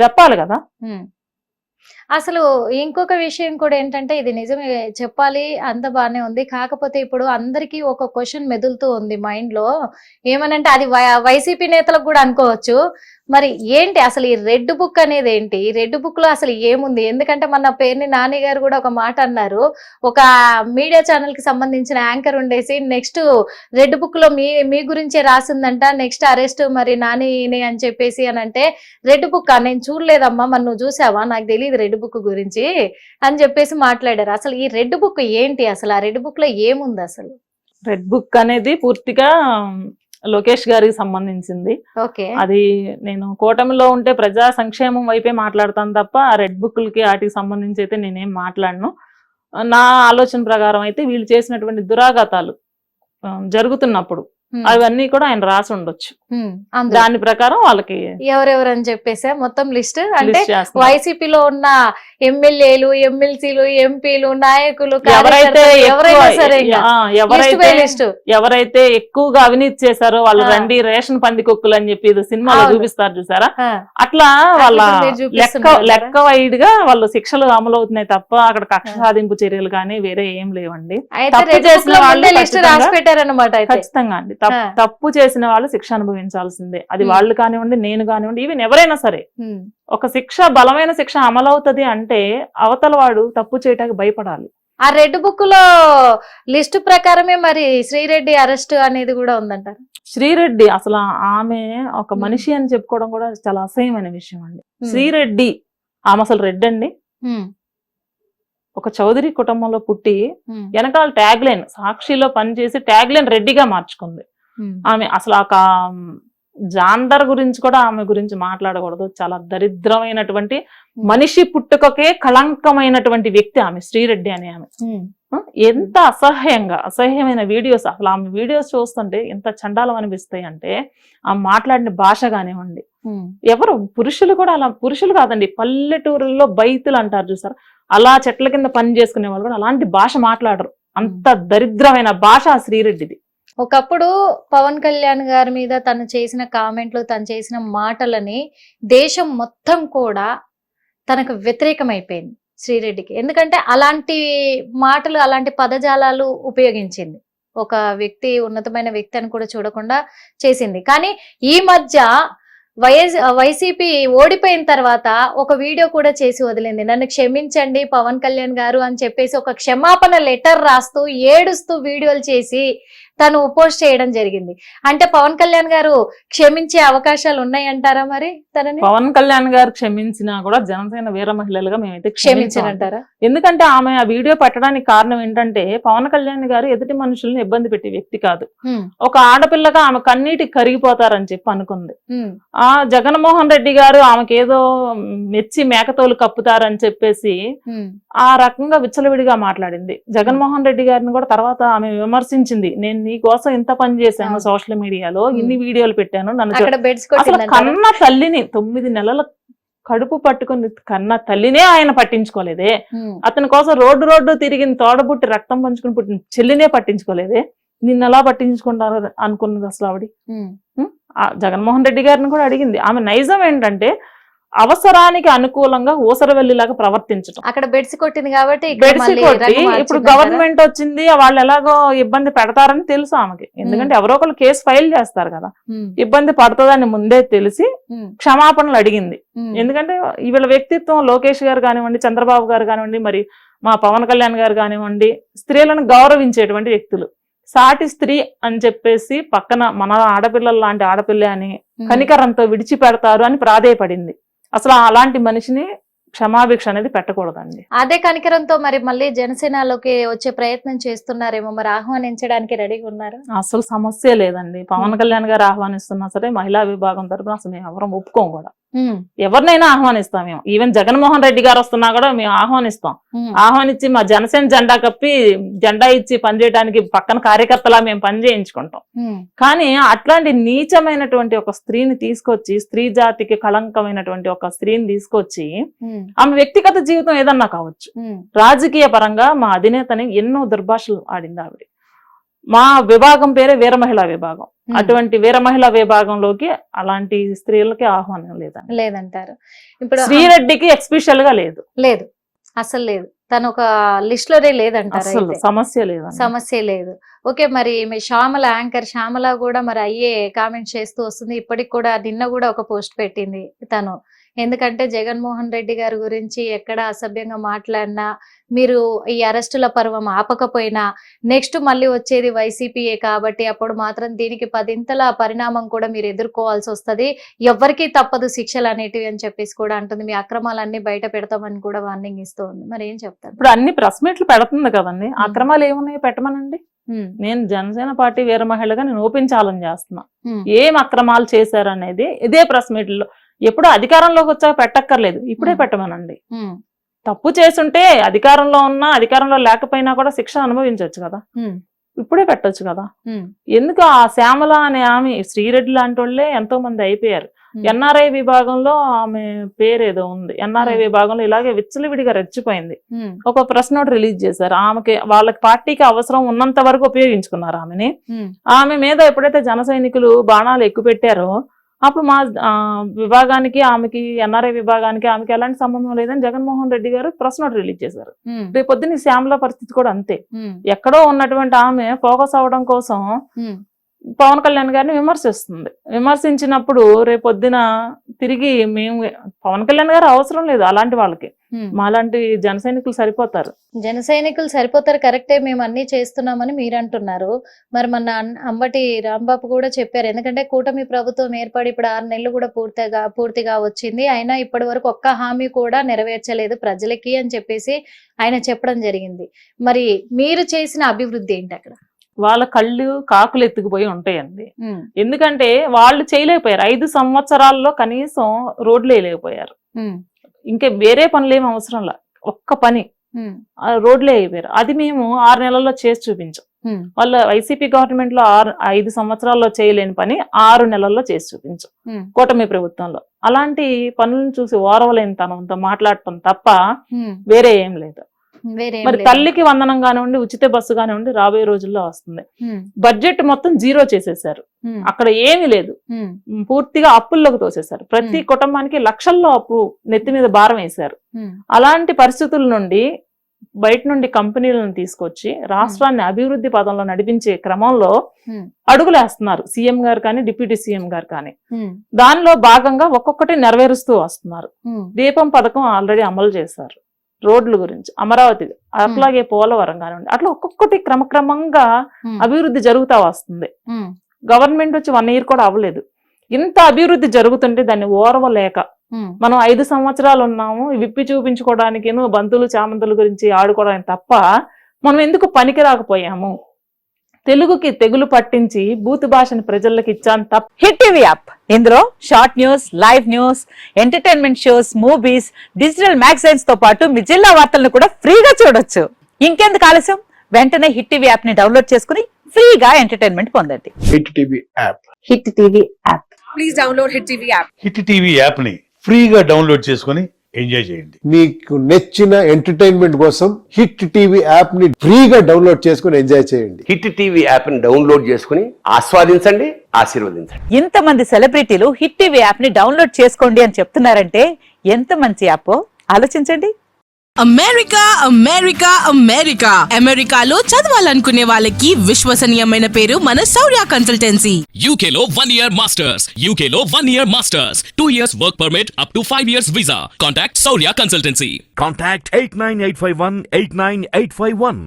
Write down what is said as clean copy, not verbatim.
చెప్పాలి కదా. అసలు ఇంకొక విషయం కూడా ఏంటంటే, ఇది నిజమే చెప్పాలి, అంత బానే ఉంది. కాకపోతే ఇప్పుడు అందరికీ ఒక క్వెషన్ మెదులుతూ ఉంది మైండ్ లో. ఏమనంటే అది వైసీపీ నేతలకు కూడా అనుకోవచ్చు. మరి ఏంటి అసలు ఈ రెడ్ బుక్ అనేది ఏంటి? ఈ రెడ్ బుక్ లో అసలు ఏముంది? ఎందుకంటే మన పేరుని నాని గారు కూడా ఒక మాట అన్నారు. ఒక మీడియా ఛానల్ కి సంబంధించిన యాంకర్ ఉండేసి నెక్స్ట్ రెడ్ బుక్ లో మీ గురించే రాసిందంట, నెక్స్ట్ అరెస్ట్ మరి నానిని అని చెప్పేసి అని అంటే, రెడ్ బుక్ నేను చూడలేదమ్మా, మరి నువ్వు చూసావా, నాకు తెలియదు రెడ్ బుక్ గురించి అని చెప్పేసి మాట్లాడారు. అసలు ఈ రెడ్ బుక్ ఏంటి? అసలు ఆ రెడ్ బుక్ లో ఏముంది అసలు? రెడ్ బుక్ అనేది పూర్తిగా లోకేష్ గారికి సంబంధించింది. అది నేను కూటమిలో ఉంటే ప్రజా సంక్షేమం వైపే మాట్లాడతాను తప్ప ఆ రెడ్ బుక్లకి వాటికి సంబంధించి అయితే నేనేం మాట్లాడను. నా ఆలోచన ప్రకారం అయితే వీళ్ళు చేసినటువంటి దురాఘాతాలు జరుగుతున్నప్పుడు అవన్నీ కూడా ఆయన రాసి ఉండొచ్చు. దాని ప్రకారం వాళ్ళకి ఎవరెవరు అని చెప్పేసి మొత్తం లిస్ట్ అంటే వైసీపీలో ఉన్న ఎమ్మెల్యేలు, ఎమ్మెల్సీలు, ఎంపీలు, నాయకులు, ఎవరైతే ఎక్కువగా అవినీతి చేశారో వాళ్ళు రండి రేషన్ పందికొక్కులు అని చెప్పి సినిమాలో చూపిస్తారు చూసారా, అట్లా వాళ్ళ లెక్క వైడ్ గా వాళ్ళు శిక్షలు అమలు అవుతున్నాయి తప్ప అక్కడ కక్ష సాధింపు చర్యలు కానీ వేరే ఏం లేవండి. తప్పు చేసిన వాళ్ళు ఖచ్చితంగా అండి, తప్పు చేసిన వాళ్ళు శిక్ష అనుభవించాల్సిందే. అది వాళ్ళు కానివ్వండి, నేను కానివ్వండి, ఈవెన్ ఎవరైనా సరే. ఒక శిక్ష, బలమైన శిక్ష అమలవుతుంది అంటే అవతల వాడు తప్పు చేయటానికి భయపడాలి. ఆ రెడ్ బుక్ లో లిస్టు ప్రకారమే మరి శ్రీరెడ్డి అరెస్ట్ అనేది కూడా ఉందంటారు. శ్రీరెడ్డి అసలు ఆమె ఒక మనిషి అని చెప్పుకోవడం కూడా చాలా అసహ్యమైన విషయం అండి. శ్రీరెడ్డి ఆమె అసలు రెడ్డి అండి, ఒక చౌదరి కుటుంబంలో పుట్టి వెనకాల ట్యాగ్ లైన్ సాక్షిలో పనిచేసి ట్యాగ్ లైన్ రెడ్డిగా మార్చుకుంది ఆమె. అసలు ఆ జాండర్ గురించి కూడా ఆమె గురించి మాట్లాడకూడదు. చాలా దరిద్రమైనటువంటి మనిషి పుట్టుకకే కళంకమైనటువంటి వ్యక్తి ఆమె, శ్రీరెడ్డి అనే ఆమె. ఎంత అసహ్యమైన వీడియోస్, అసలు ఆమె వీడియోస్ చూస్తుంటే ఎంత చండాలం అనిపిస్తాయి అంటే, ఆమె మాట్లాడిన భాష కానివ్వండి, ఎవరు పురుషులు కూడా అలా, పురుషులు కాదండి, పల్లెటూరుల్లో బైతులు అంటారు చూసారు, అలా చెట్ల కింద పని చేసుకునే వాళ్ళు కూడా అలాంటి భాష మాట్లాడరు. అంత దరిద్రమైన భాష ఆ శ్రీరెడ్డిది. ఒకప్పుడు పవన్ కళ్యాణ్ గారి మీద తను చేసిన కామెంట్లు, తను చేసిన మాటలని దేశం మొత్తం కూడా తనకు వ్యతిరేకమైపోయింది శ్రీరెడ్డికి. ఎందుకంటే అలాంటి మాటలు, అలాంటి పదజాలాలు ఉపయోగించింది. ఒక వ్యక్తి ఉన్నతమైన వ్యక్తి అని కూడా చూడకుండా చేసింది. కానీ ఈ మధ్య వైసీపీ ఓడిపోయిన తర్వాత ఒక వీడియో కూడా చేసి వదిలింది. నన్ను క్షమించండి పవన్ కళ్యాణ్ గారు అని చెప్పేసి ఒక క్షమాపణ లెటర్ రాస్తూ ఏడుస్తూ వీడియోలు చేసి తను పోస్ట్ చేయడం జరిగింది. అంటే పవన్ కళ్యాణ్ గారు క్షమించే అవకాశాలు ఉన్నాయంటారా? మరి తనని పవన్ కళ్యాణ్ గారు క్షమించినా కూడా జనసేన వీర మహిళలుగా మేమైతే క్షమించారంటారా? ఎందుకంటే ఆమె ఆ వీడియో పెట్టడానికి కారణం ఏంటంటే, పవన్ కళ్యాణ్ గారు ఎదుటి మనుషుల్ని ఇబ్బంది పెట్టే వ్యక్తి కాదు. ఒక ఆడపిల్లగా ఆమె కన్నీటికి కరిగిపోతారని చెప్పి అనుకుంది. ఆ జగన్మోహన్ రెడ్డి గారు ఆమెకేదో మెచ్చి మేకతోలు కప్పుతారని చెప్పేసి ఆ రకంగా విచ్చలవిడిగా మాట్లాడింది. జగన్మోహన్ రెడ్డి గారిని కూడా తర్వాత ఆమె విమర్శించింది. నేను నీ కోసం ఇంత పని చేశాను సోషల్ మీడియాలో, ఇన్ని వీడియోలు పెట్టాను, నన్ను అసలు కన్న తల్లిని 9 నెలల కడుపు పట్టుకుని కన్న తల్లినే ఆయన పట్టించుకోలేదే. అతని కోసం రోడ్డు తిరిగిన తోడబుట్టి రక్తం పంచుకుని పుట్టిన చెల్లినే పట్టించుకోలేదే. నిన్ను ఎలా పట్టించుకుంటారు అనుకున్నది అసలు ఆవిడ. జగన్మోహన్ రెడ్డి గారిని కూడా అడిగింది. ఆమె నైజం ఏంటంటే అవసరానికి అనుకూలంగా ఊసరవెల్లిలాగా ప్రవర్తించడం. అక్కడ బెడ్స్ కొట్టింది కాబట్టి ఇప్పుడు గవర్నమెంట్ వచ్చింది, వాళ్ళు ఎలాగో ఇబ్బంది పెడతారని తెలుసు ఆమెకి. ఎందుకంటే ఎవరో ఒకళ్ళు కేసు ఫైల్ చేస్తారు కదా, ఇబ్బంది పడుతుందని ముందే తెలిసి క్షమాపణలు అడిగింది. ఎందుకంటే వీళ్ళ వ్యక్తిత్వం, లోకేష్ గారు కానివ్వండి, చంద్రబాబు గారు కానివ్వండి, మరి మా పవన్ కళ్యాణ్ గారు కానివ్వండి, స్త్రీలను గౌరవించేటువంటి వ్యక్తులు. సాటి స్త్రీ అని చెప్పేసి పక్కన మన ఆడపిల్లల లాంటి ఆడపిల్ల అని కనికరంతో విడిచిపెడతారు అని ప్రాధేయపడింది. అసలు అలాంటి మనిషిని క్షమాభిక్ష అనేది పెట్టకూడదండి. అదే కనికరంతో మరి మళ్ళీ జనసేనలోకి వచ్చే ప్రయత్నం చేస్తున్నారేమో, మరి ఆహ్వానించడానికి రెడీగా ఉన్నారు? అసలు సమస్య లేదండి. పవన్ కళ్యాణ్ గారు ఆహ్వానిస్తున్నా సరే మహిళా విభాగం తరపున అసలు మేము ఎవరం ఒప్పుకోం కూడా. ఎవరినైనా ఆహ్వానిస్తాం మేము. ఈవెన్ జగన్మోహన్ రెడ్డి గారు వస్తున్నా కూడా మేము ఆహ్వానిస్తాం. ఆహ్వానించి మా జనసేన జెండా కప్పి జెండా ఇచ్చి పనిచేయడానికి పక్కన కార్యకర్తలా మేము పని చేయించుకుంటాం. కానీ అట్లాంటి నీచమైనటువంటి ఒక స్త్రీని తీసుకొచ్చి, స్త్రీ జాతికి కళంకమైనటువంటి ఒక స్త్రీని తీసుకొచ్చి, ఆమె వ్యక్తిగత జీవితం ఏదన్నా కావచ్చు, రాజకీయ పరంగా మా అధినేతని ఎన్నో దుర్భాషలు ఆడింది ఆవిడ. మా విభాగం పేరే వీర మహిళా విభాగం. అటువంటి వీర మహిళా విభాగంలోకి అలాంటి స్త్రీలకి ఆహ్వానం లేదంటారు. ఇప్పుడు శ్రీరెడ్డికి ఎక్స్పెషల్ గా లేదు, అసలు లేదు. తను ఒక లిస్ట్ లోనే లేదంటారు. సమస్య లేదు. ఓకే, మరి మీ శ్యామల యాంకర్ శ్యామల కూడా మరి అయ్యే కామెంట్స్ చేస్తూ వస్తుంది. ఇప్పటికి కూడా నిన్న కూడా ఒక పోస్ట్ పెట్టింది తను. ఎందుకంటే జగన్మోహన్ రెడ్డి గారి గురించి ఎక్కడ అసభ్యంగా మాట్లాడినా, మీరు ఈ అరెస్టుల పర్వం ఆపకపోయినా నెక్స్ట్ మళ్ళీ వచ్చేది వైసీపీయే కాబట్టి అప్పుడు మాత్రం దీనికి 10ంతల పరిణామం కూడా మీరు ఎదుర్కోవాల్సి వస్తుంది, ఎవ్వరికీ తప్పదు శిక్షలు అనేటివి అని చెప్పేసి కూడా అంటుంది. మీ అక్రమాలన్నీ బయట పెడతామని కూడా వార్నింగ్ ఇస్తూ ఉంది. మరి ఏం చెప్తారు? ఇప్పుడు అన్ని ప్రెస్ మీట్లు పెడుతుంది కదండి, అక్రమాలు ఏమున్నాయో పెట్టమనండి. నేను జనసేన పార్టీ వీర మహిళగా నేను ఓపెన్ ఛాలెంజ్ చేస్తున్నా. ఏం అక్రమాలు చేశారనేది ఇదే ప్రెస్ మీట్లో. ఎప్పుడు అధికారంలోకి వచ్చాక పెట్టక్కర్లేదు, ఇప్పుడే పెట్టమనండి. తప్పు చేసుంటే అధికారంలో ఉన్నా అధికారంలో లేకపోయినా కూడా శిక్ష అనుభవించవచ్చు కదా, ఇప్పుడే పెట్టొచ్చు కదా. ఎందుకు ఆ శ్యామల అనే ఆమె, శ్రీరెడ్డి లాంటి వాళ్ళే ఎంతో మంది అయిపోయారు. ఎన్ఆర్ఐ విభాగంలో ఆమె పేరేదో ఉంది, ఎన్ఆర్ఐ విభాగంలో ఇలాగే విచ్చలవిడిగా రెచ్చిపోయింది. ఒక ప్రెస్ నోట్ రిలీజ్ చేశారు. ఆమెకి వాళ్ళకి పార్టీకి అవసరం ఉన్నంత వరకు ఉపయోగించుకున్నారు ఆమెని. ఆమె మీద ఎప్పుడైతే జన సైనికులు బాణాలు ఎక్కువ పెట్టారో అప్పుడు మా విభాగానికి ఆమెకి, ఎన్ఆర్ఐ విభాగానికి ఆమెకి ఎలాంటి సంబంధం లేదని జగన్మోహన్ రెడ్డి గారు ప్రెస్ నోట్ రిలీజ్ చేశారు. రేపొద్దున శ్యామల పరిస్థితి కూడా అంతే. ఎక్కడో ఉన్నటువంటి ఆమె ఫోకస్ అవడం కోసం పవన్ కళ్యాణ్ గారిని విమర్శిస్తుంది. విమర్శించినప్పుడు రేపొద్దున తిరిగి మేము పవన్ కళ్యాణ్ గారు అవసరం లేదు అలాంటి వాళ్ళకి, మాలాంటి జన సైనికులు సరిపోతారు. కరెక్టే, మేము అన్ని చేస్తున్నామని మీరు అంటున్నారు. మరి మన అంబటి రాంబాబు కూడా చెప్పారు. ఎందుకంటే కూటమి ప్రభుత్వం ఏర్పడి ఇప్పుడు 6 నెలలు కూడా పూర్తిగా వచ్చింది, అయినా ఇప్పటి వరకు ఒక్క హామీ కూడా నెరవేర్చలేదు ప్రజలకి అని చెప్పేసి ఆయన చెప్పడం జరిగింది. మరి మీరు చేసిన అభివృద్ధి ఏంటి అక్కడ? వాళ్ళ కళ్ళు కాకులు ఎత్తుకుపోయి ఉంటాయండి. ఎందుకంటే వాళ్ళు చేయలేకపోయారు. 5 సంవత్సరాల్లో కనీసం రోడ్లు వేయలేకపోయారు. ఇంకా వేరే పనులు ఏమి అవసరంలా, ఒక్క పని రోడ్లే అయిపోయారు. అది మేము 6 నెలల్లో చేసి చూపించాం. వాళ్ళ వైసీపీ గవర్నమెంట్ లో 5 సంవత్సరాల్లో చేయలేని పని 6 నెలల్లో చేసి చూపించాం కూటమి ప్రభుత్వంలో. అలాంటి పనులను చూసి ఓరవలేని తనంతో మాట్లాడటం తప్ప వేరే ఏం లేదు. మరి తల్లికి వందనం కానివ్వండి, ఉచిత బస్సు కానివ్వండి రాబోయే రోజుల్లో వస్తుంది. బడ్జెట్ మొత్తం 0 చేసేసారు. అక్కడ ఏమీ లేదు, పూర్తిగా అప్పుల్లోకి తోసేశారు. ప్రతి కుటుంబానికి లక్షల్లో అప్పు నెత్తి మీద భారం వేశారు. అలాంటి పరిస్థితుల నుండి బయట నుండి కంపెనీలను తీసుకొచ్చి రాష్ట్రాన్ని అభివృద్ధి పదంలో నడిపించే క్రమంలో అడుగులేస్తున్నారు సీఎం గారు కానీ, డిప్యూటీ సీఎం గారు కానీ. దానిలో భాగంగా ఒక్కొక్కటి నెరవేరుస్తూ వస్తున్నారు. దీపం పథకం ఆల్రెడీ అమలు చేశారు. రోడ్ల గురించి అమరావతి, అట్లాగే పోలవరం కానివ్వండి, అట్లా ఒక్కొక్కటి క్రమక్రమంగా అభివృద్ధి జరుగుతా వస్తుంది. గవర్నమెంట్ వచ్చి 1 ఇయర్ కూడా అవ్వలేదు. ఇంత అభివృద్ధి జరుగుతుంటే దాన్ని ఓర్వలేక మనం 5 సంవత్సరాలు ఉన్నాము విప్పి చూపించుకోవడానికి, బంతులు చామంతుల గురించి ఆడుకోవడానికి తప్ప మనం ఎందుకు పనికి రాకపోయాము? తెలుగుకి తెగులు పట్టించి బూతు భాషని ప్రజలకు ఇచ్చాను తప్ప. హిట్ టీవీ యాప్, ఇందులో short news, live news, entertainment shows, movies, digital magazines తో పాటు మీ జిల్లా వార్తలను కూడా ఫ్రీగా చూడొచ్చు. ఇంకెందుకు ఆలస్యం, వెంటనే హిట్ టీవీ యాప్ ని డౌన్లోడ్ చేసుకుని ఫ్రీగా ఎంటర్టైన్మెంట్ పొందండి. Hit TV app. Hit TV app. Please download hit TV app. Hit TV app ని ఫ్రీగా డౌన్లోడ్ చేసుకుని ఎంజాయ్ చేయండి. మీకు నచ్చిన ఎంటర్టైన్మెంట్ కోసం హిట్ టీవీ యాప్ ని ఫ్రీగా డౌన్లోడ్ చేసుకుని ఎంజాయ్ చేయండి. హిట్ టీవీ యాప్ ని డౌన్లోడ్ చేసుకుని ఆస్వాదించండి, ఆశీర్వదించండి. ఇంతమంది సెలబ్రిటీలు హిట్ టీవీ యాప్ ని డౌన్లోడ్ చేసుకోండి అని చెప్తున్నారంటే ఎంత మంచి యాప్ ఆలోచించండి. అమెరికా అమెరికా అమెరికా అమెరికాలో చదవాలనుకునే వాళ్ళకి విశ్వసనీయమైన పేరు మన శౌర్య కన్సల్టెన్సీ. UK లో 1 year masters. UK లో 1 year masters. 2 years work permit up to 5 years visa. Contact Saurya Consultancy. Contact 89851 89851.